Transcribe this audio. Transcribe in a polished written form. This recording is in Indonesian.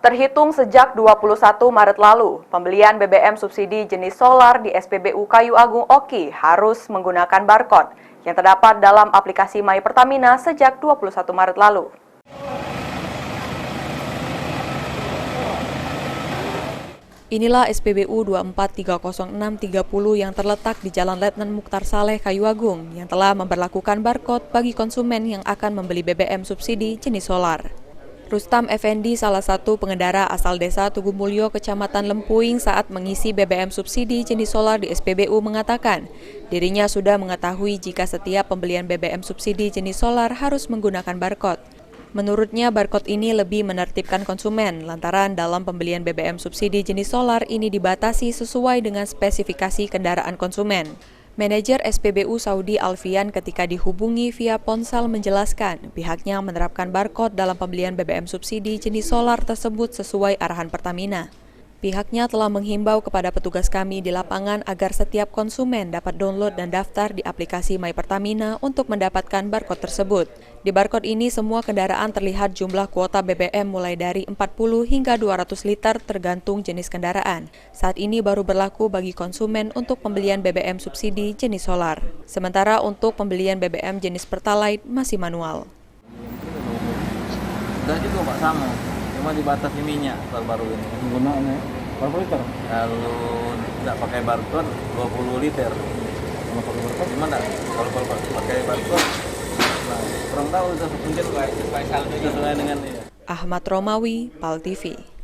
Terhitung sejak 21 Maret lalu, pembelian BBM subsidi jenis solar di SPBU Kayu Agung Oki harus menggunakan barcode yang terdapat dalam aplikasi My Pertamina sejak 21 Maret lalu. Inilah SPBU 24306030 yang terletak di Jalan Letnan Mukhtar Saleh, Kayu Agung, yang telah memberlakukan barcode bagi konsumen yang akan membeli BBM subsidi jenis solar. Rustam Effendi, salah satu pengendara asal desa Tugumulyo, Kecamatan Lempuing, saat mengisi BBM subsidi jenis solar di SPBU mengatakan, dirinya sudah mengetahui jika setiap pembelian BBM subsidi jenis solar harus menggunakan barcode. Menurutnya, barcode ini lebih menertibkan konsumen, lantaran dalam pembelian BBM subsidi jenis solar ini dibatasi sesuai dengan spesifikasi kendaraan konsumen. Manajer SPBU Saudi Alfian ketika dihubungi via ponsel menjelaskan pihaknya menerapkan barcode dalam pembelian BBM subsidi jenis solar tersebut sesuai arahan Pertamina. Pihaknya telah menghimbau kepada petugas kami di lapangan agar setiap konsumen dapat download dan daftar di aplikasi My Pertamina untuk mendapatkan barcode tersebut. Di barcode ini semua kendaraan terlihat jumlah kuota BBM mulai dari 40 hingga 200 liter tergantung jenis kendaraan. Saat ini baru berlaku bagi konsumen untuk pembelian BBM subsidi jenis solar. Sementara untuk pembelian BBM jenis Pertalite masih manual. Enggak juga Pak, sama. Cuma dibatasi minyak baru ini. Penggunaannya berapa liter? Kalau tidak pakai barcode 20 liter. Kalau pakai barcode? Cuma enggak, kalau pakai barcode, nah, kurang tahu mungkin sesuai dengan Ahmad Romawi, PAL TV.